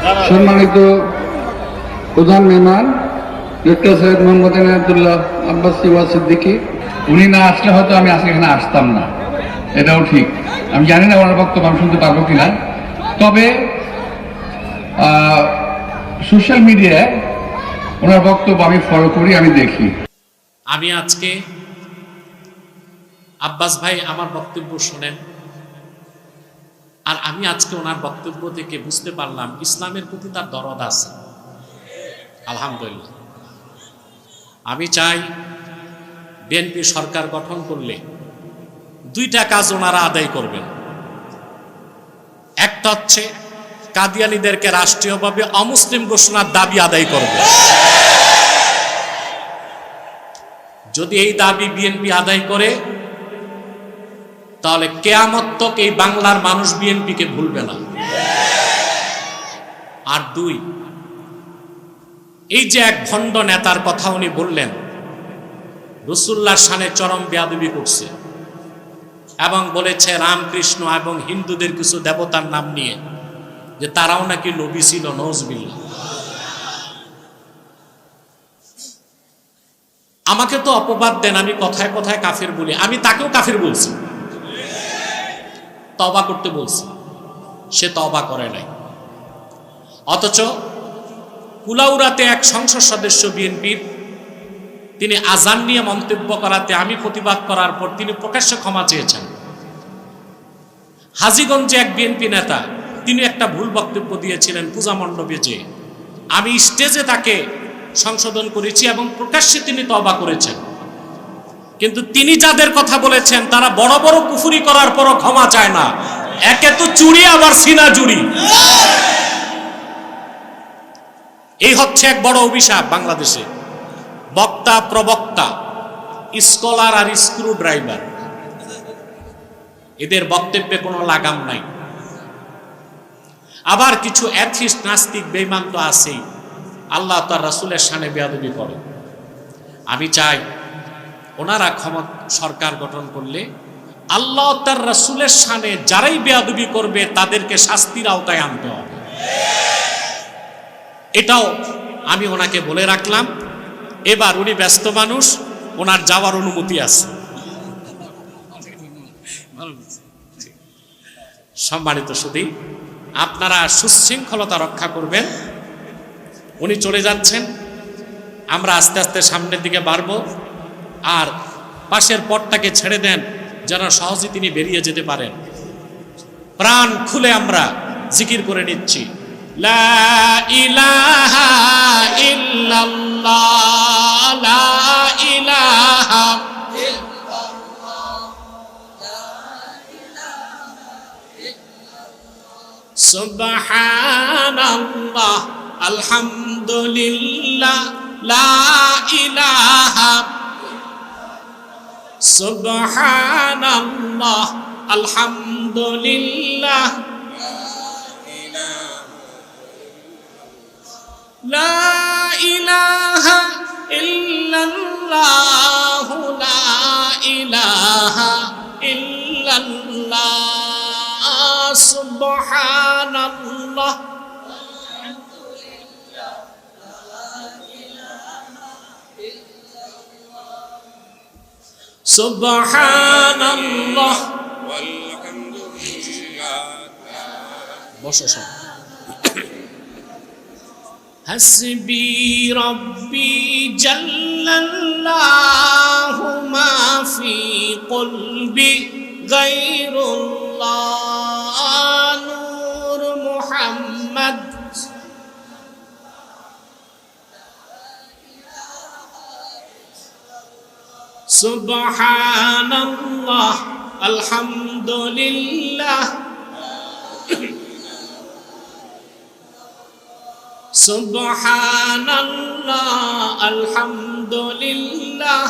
সম্মানিত প্রধান মেহমান ডক্টর সৈয়দ মোহাম্মদ ইনায়েতুল্লাহ আব্বাস সিদ্দিকী, উনি না আসলে হয়তো আমি আজকে এখানে আসতাম না, এটাও ঠিক। আমি জানি না ওনার বক্তব্য আমি শুনতে পারবো কিনা, তবে সোশ্যাল মিডিয়ায় ওনার বক্তব্য আমি ফলো করি, আমি দেখি। আমি আজকে আব্বাস ভাই আমার বক্তব্য শোনেন, আর আমি আজকে ওনার বক্তব্য থেকে বুঝতে পারলাম ইসলামের প্রতি তার দরদ আছে, আলহামদুলিল্লাহ। আমি চাই বিএনপি সরকার গঠন করলে দুইটা কাজ ওনারা আদায় করবেন। একটা হচ্ছে কাদিয়ানীদেরকে রাষ্ট্রীয়ভাবে অমুসলিম ঘোষণার দাবি আদায় করবে। যদি এই দাবি বিএনপি আদায় করে তাহলে কিয়ামত তক এই বাংলার মানুষ বিএনপিকে ভুলবে না। আর দুই, এই যে এক ভণ্ড নেতার কথা উনি বললেন, রাসূলুল্লাহর শানে চরম বেয়াদবি করছে এবং বলেছে রামকৃষ্ণ এবং হিন্দুদের কিছু দেবতার নাম নিয়ে যে তারাও নাকি নবী ছিল, নওজবিল্লাহ। আমাকে তো অপবাদ দেন, আমি কথায় কথায় কাফের বলি, আমি তাকেও কাফের বলছি, তওবা করতে বলছি, সে তওবা করে নাই। অথচ কুলাউড়াতে এক সংসদ সদস্য বিএনপির, তিনি আজান নিয়ে মন্তব্য করাতে আমি প্রতিবাদ করার পর তিনি প্রকাশ্যে ক্ষমা চেয়েছেন। হাজীগঞ্জে এক বিএনপি নেতা, তিনি একটা ভুল বক্তব্য দিয়েছিলেন পূজা মণ্ডপে, যে আমি স্টেজে তাকে সংশোধন করেছি এবং প্রকাশ্যে তিনি তওবা করেছেন। কিন্তু তিনি যাদের কথা বলেছেন তারা বড় বড় কুফরি করার পরও ক্ষমা চায় না। একে তো চুরি, আবার সিনা চুরি। এই হচ্ছে এক বড় অভিশাপ বাংলাদেশে। বক্তা প্রবক্তা, স্কলার আর স্ক্রু ড্রাইভার, এদের বক্তব্যে কোনো লাগাম নাই। আবার কিছু অ্যাথিস্ট নাস্তিক বেঈমান তো আছেই, আল্লাহ তার রাসূলের শানে বেয়াদবি করে। আমি চাই ওনারা সরকার গঠন করলে আল্লাহ তার রাসূলের শানে যারাই বেয়াদবি করবে তাদেরকে শাস্তির আওতায় আনতে হবে। এটাও আমি ওনাকে বলে রাখলাম। এবার উনি ব্যস্ত মানুষ, ওনার যাওয়ার অনুমতি আছে। সম্মানিত সুধী, আপনারা সুশৃঙ্খলতা রক্ষা করবেন। উনি চলে যাচ্ছেন, আমরা আস্তে আস্তে সামনের দিকে বাড়বো। আর পাশের পথটাকে ছেড়ে দেন যেন সহজে তিনি বেরিয়ে যেতে পারেন। প্রাণ খুলে আমরা জিকির করে নিচ্ছি, লা ইলাহা ইল্লাল্লাহ, লা ইলাহা সুবহানাল্লাহ, আলহামদুলিল্লাহ, লা ইলাহা সুবহানাল্লাহ, আলহামদুলিল্লাহ, লা ইলাহা ইল্লাল্লাহ, লা ইলাহা ইল্লাল্লাহ, সুবহানাল্লাহ, সুবহানাল্লাহ, বসো সব। হাসবি রব্বি জাল্লাল্লাহু মা ফি কলবি গায়রুল্লাহ, নূর মুহাম্মদ, সুবহানাল্লাহ, আলহামদুলিল্লাহ, সুবহানাল্লাহ, আলহামদুলিল্লাহ,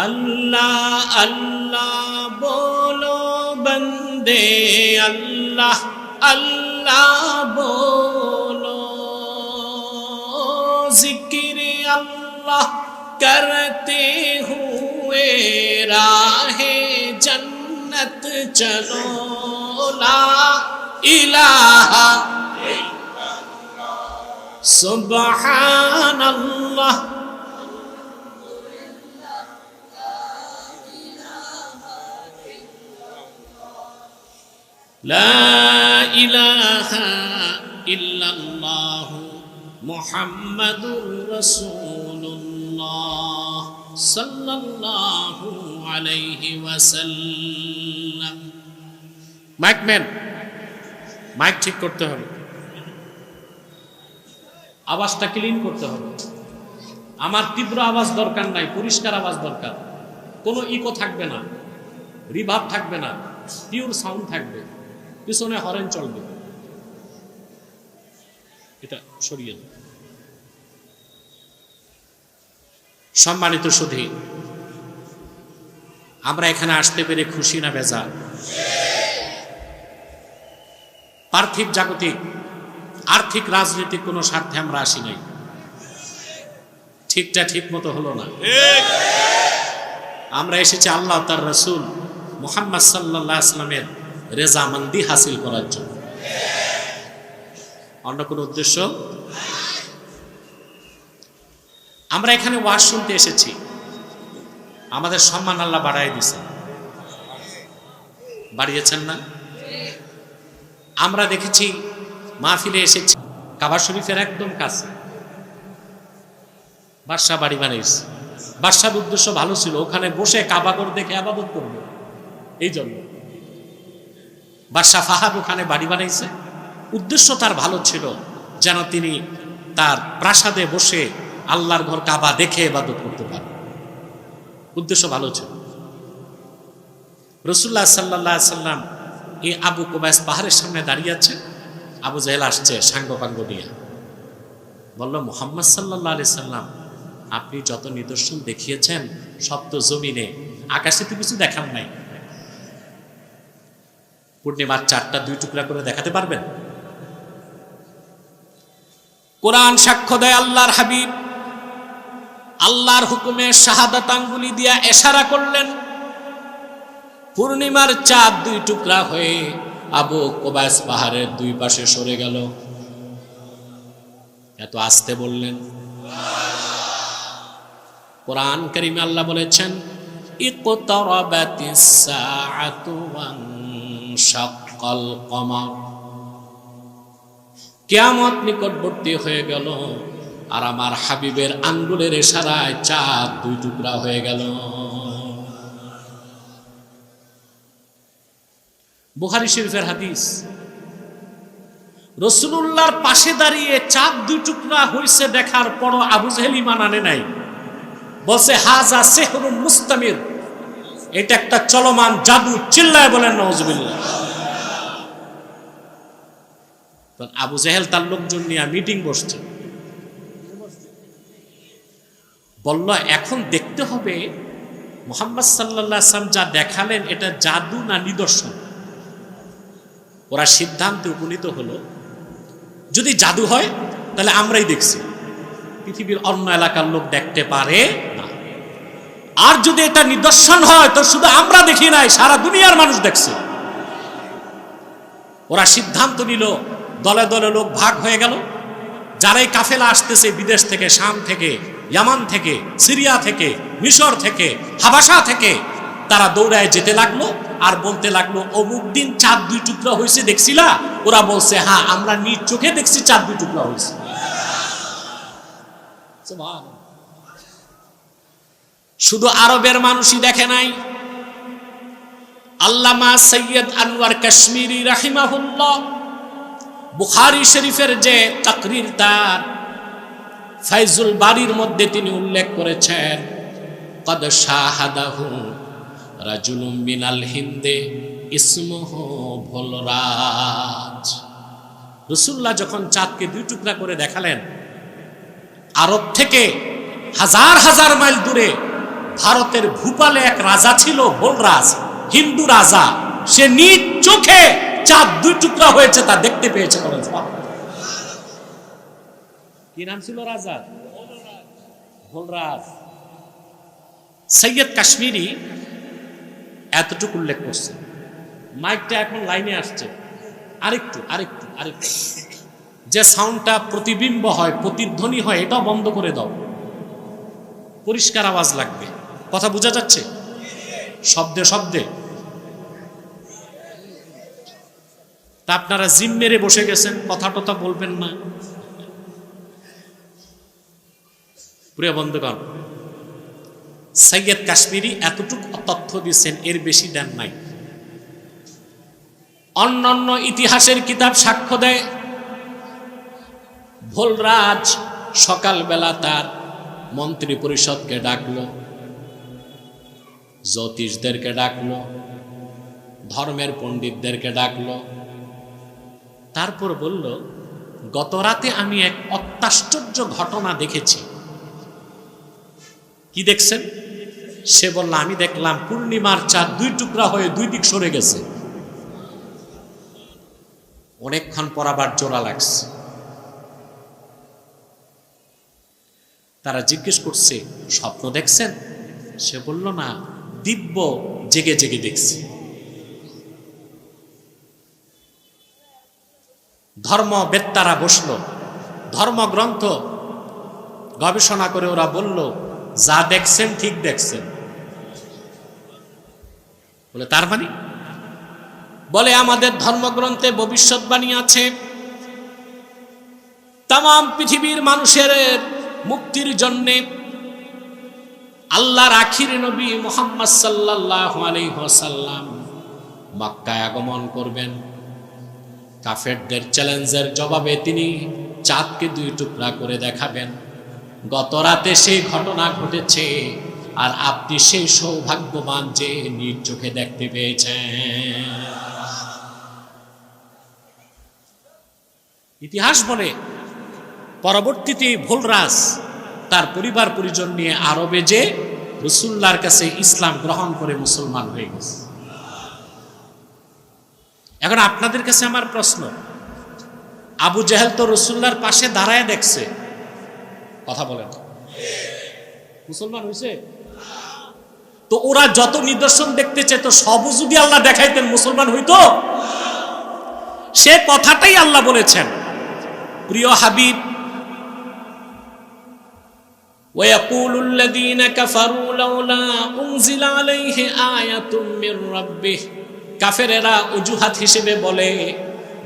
अल्लाह अल्लाह बोलो बंदे अल्लाह अल्लाह बोलो, जिक्र अल्लाह करते हुए राहे जन्नत चलो, লা ইলাহা সুবহানাল্লাহ লা ইলাহা ইল্লাল্লাহ মুহাম্মাদুর রাসূলুল্লাহ সাল্লাল্লাহু আলাইহি ওয়াসাল্লাম। মাইকম্যান, মাইক ঠিক করতে হবে, আওয়াজটা ক্লিন করতে হবে। আমার তীব্র আওয়াজ দরকার নাই, পরিষ্কার আওয়াজ দরকার। কোনো ইকো থাকবে না, রিভার্ব থাকবে না, পিওর সাউন্ড থাকবে, পিছনে হরেন চলবে। এটা সরিয়ে দাও। সম্মানিত সুধী, আমরা এখানে আসতে পেরে খুশি না বেজার? পার্থিব জাগতিক আর্থিক রাজনৈতিক কোনো স্বার্থে আমরা আসি নাই। ঠিকটা ঠিক মতো হলো না। আমরা এসেছি আল্লাহ তার রাসূল মুহাম্মদ সাল্লাল্লাহু আলাইহি ওয়াসাল্লামের রেজামন্দি হাসিল করার জন্য, অন্য কোনো উদ্দেশ্য। আমরা এখানে ওয়াজ শুনতে এসেছি, আমাদের সম্মান আল্লাহ বাড়াই দিয়েছেন, বাড়িয়েছেন না? আমরা দেখেছি মাহফিলে এসেছি কাবা শরীফের একদম কাছে, বাদশাহ বাড়ি বানিয়েছে। বাদশার উদ্দেশ্য ভালো ছিল, ওখানে বসে কাবাগর দেখে ইবাদত করবে, এই জন্য বাদশাহ ফাহাদ ওখানে বাড়ি বানাইছে। উদ্দেশ্য তার ভালো ছিল, যেন তিনি তার প্রাসাদে বসে আল্লাহর ঘর কাবা দেখে ইবাদত করতে পারে। উদ্দেশ্য ভালো ছিল। রাসূলুল্লাহ সাল্লাল্লাহু আলাইহি সাল্লাম এই আবু কুবাইস পাহাড়ের সামনে দাঁড়িয়ে আছে। আবু জেহেল আসছে সাঙ্গ পাঙ্গ নিয়ে, বলল মুহাম্মদ সাল্লাল্লাহু আলাইহি সাল্লাম, আপনি যত নিদর্শন দেখিয়েছেন সব তো জমিনে, আকাশে তো কিছু দেখান নাই। পূর্ণিমার চাঁদটা 2 টুকরা করে দেখাতে পারবেন? কোরআন সাক্ষ্য দেয় আল্লাহর হাবিব আল্লাহর হুকুমে শাহাদাত আঙ্গুলি দিয়া ইশারা করলেন, পূর্ণিমার চাঁদ 2 টুকরা হয়ে আবু কুবাইস পাহাড়ের 2 পাশে সরে গেল। এত আস্তে বললেন। কোরআন কারীমে আল্লাহ বলেছেন, ইকতারাবাতিস সাআতু ওয়ানশাক্কাল কমার, কিয়ামত নিকটবর্তী হয়ে গেল, আর আমার হাবিবের আঙ্গুলের ইশারায় চাঁদ 2 টুকরা হয়ে গেল। বুখারী শরীফের হাদিস, রাসূলুল্লাহর পাশে দাঁড়িয়ে চাঁদ 2 টুকরা হইছে দেখার পরও আবু জেহেল ঈমান আনে নাই, বলছে হাজা সিহরুন মুস্তামির, এটা একটা চলমান জাদু। চিল্লায় বলেন নাউজুবিল্লাহ। আবু জেহেল তার লোকজন নিয়ে মিটিং বসছে, বলল এখন দেখতে হবে মুহাম্মদ সাল্লাল্লাহু আলাইহি ওয়াসাল্লাম যা দেখালেন এটা জাদু না নিদর্শন। ওরা সিদ্ধান্তে উপনীত হলো, যদি জাদু হয় তাহলে আমরাই দেখছি, পৃথিবীর অন্য এলাকার লোক দেখতে পারে না। আর যদি এটা নিদর্শন হয় তো শুধু আমরা দেখি নাই, সারা দুনিয়ার মানুষ দেখছে। ওরা সিদ্ধান্ত নিল, দলে দলে লোক ভাগ হয়ে গেল। যারাই কাফেলা আসতেছে বিদেশ থেকে, শাম থেকে, ইয়ামান থেকে, সিরিয়া থেকে, মিশর থেকে, হাবাসা থেকে, তারা দৌড়ায় যেতে লাগলো আর বলতে লাগলো অমুক দিন চাঁদ 2 টুকরা হয়েছে দেখছিলা? ওরা বলছে হ্যাঁ, আমরা নিজ চোখে দেখছি চাঁদ 2 টুকরা হয়েছে। শুধু আরবের মানুষই দেখে নাই, আল্লামা সৈয়দ আনোয়ার কাশ্মীরি রাহিমাহুল্লাহ বুখারী শরীফের যে তাকরীর তার ফাইজুল বারীর মধ্যে তিনি উল্লেখ করেছেন, কদ শাহাদাহু রাজুলুম মিনাল হিন্দে ইসমুহু ভোলরাজ। রাসূলুল্লাহ যখন চাঁদকে 2 টুকরা করে দেখালেন, আরব থেকে হাজার হাজার মাইল দূরে ভারতের ভূপালে এক রাজা ছিল, ভোলরাজ, হিন্দু রাজা। সে নিজ চোখে চাঁদ 2 টুকরা হয়েছে তা দেখতে পেয়েছে। কি নাম ছিল রাজা? ভোলরাজ। সৈয়দ কাশ্মীরি এতটুকু উল্লেখ করছেন, মাইকটা এখন লাইনে আসছে, আরেকটু আরেকটু আরেকটু, যে সাউন্ডটা প্রতিবিম্ব হয়, প্রতিধ্বনি হয়, এটাও বন্ধ করে দাও, পরিষ্কার আওয়াজ লাগবে। কথা বোঝা যাচ্ছে? শব্দে শব্দে। তা আপনারা জিম মেরে বসে গেছেন, কথা টথা বলবেন না। প্রিয় বন্ধুগণ, সৈয়দ কাশ্মীরি এতটুকু তথ্য দিচ্ছেন, এর বেশি দেন নাই। অন্যান্য ইতিহাসের কিতাব সাক্ষ্য দেয়, ভোলরাজ সকালবেলা তার মন্ত্রী পরিষদকে ডাকলো, জ্যোতিষদেরকে ডাকলো, ধর্মের পণ্ডিতদেরকে ডাকলো, তারপর বলল, গত রাতে আমি এক অত্যাশ্চর্য ঘটনা দেখেছি। কি দেখছেন? সে বলল, আমি দেখলাম পূর্ণিমার চাঁদ দুই টুকরা হয়ে দুই দিক সরে গেছে। অনেকক্ষণ পর আবার জোড়া লাগছে। তারা জিজ্ঞেস করছে, স্বপ্ন দেখছেন? সে বলল, না, দিব্য জেগে জেগে দেখছি। ধর্মবেত্তারা বসলো, ধর্মগ্রন্থ গবেষণা করে ওরা বলল, যা দেখছেন ঠিক দেখছেন। বলে, তার মানে? বলে, আমাদের ধর্মগ্রন্থে ভবিষ্যৎবাণী আছে, তাম পৃথিবীর মানুষের মুক্তির জন্যে আল্লাহর আখির নবী মুহাম্মদ সাল্লাল্লাহু আলাইহি ওয়াসাল্লাম মক্কায় আগমন করবেন। কাফেরদের চ্যালেঞ্জের জবাবে তিনি চাঁদকে দুই টুকরা করে দেখাবেন। গত রাতে সেই ঘটনা ঘটেছে, আর আপনি সেই সৌভাগ্যবান যে নিজ চোখে দেখতে পেয়েছেন। ইতিহাস বলে, পরবর্তীতে ভোলরাজ তার পরিবার পরিজন নিয়ে আরবে যে রাসূলুল্লাহর কাছে ইসলাম গ্রহণ করে মুসলমান হয়ে গেছে। এখন আপনাদের কাছে আমার প্রশ্ন, আবু জেহেল তো রাসূলুল্লাহর পাশে দাঁড়ায় দেখছে, কথা বলেন, মুসলমান হয়েছে? তো ওরা যত নিদর্শন দেখতে চেত সবও যদি আল্লাহ দেখাইতেন, মুসলমান হইতো? সে কথাটাই আল্লাহ বলেছেন, প্রিয় হাবিব, وَيَقُولُ الَّذِينَ كَفَرُوا لَوْلَا أُنْزِلَ عَلَيْهِ آيَةٌ مِّن رَّبِّهِ। কাফেরেরা অজুহাত হিসেবে বলে,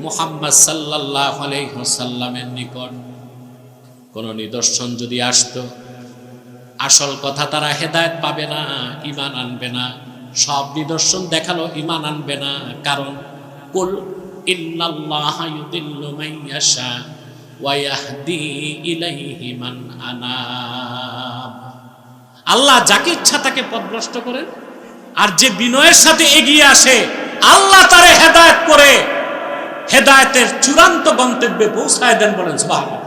মুহাম্মদ সাল্লাল্লাহু আলাইহি ওয়াসাল্লামের নিকট কোন নিদর্শন যদি আসতো, আসল কথা তারা হেদায়েত পাবে না, ঈমান আনবে না। সব নিদর্শন দেখালো, ঈমান আনবে না। কারণ কুল ইন্নাল্লাহা ইউদিল্লু মান ইয়াশা ওয়া ইয়াহদি ইলাইহি মান আনাব। আল্লাহ যাকে ইচ্ছা তাকে পথভ্রষ্ট করেন, আর যে বিনয়ের সাথে এগিয়ে আসে আল্লাহ তারে হেদায়েত করে হেদায়েতের চূড়ান্ত গন্তব্যে পৌঁছায় দেন। বলেন সুবহানাল্লাহ।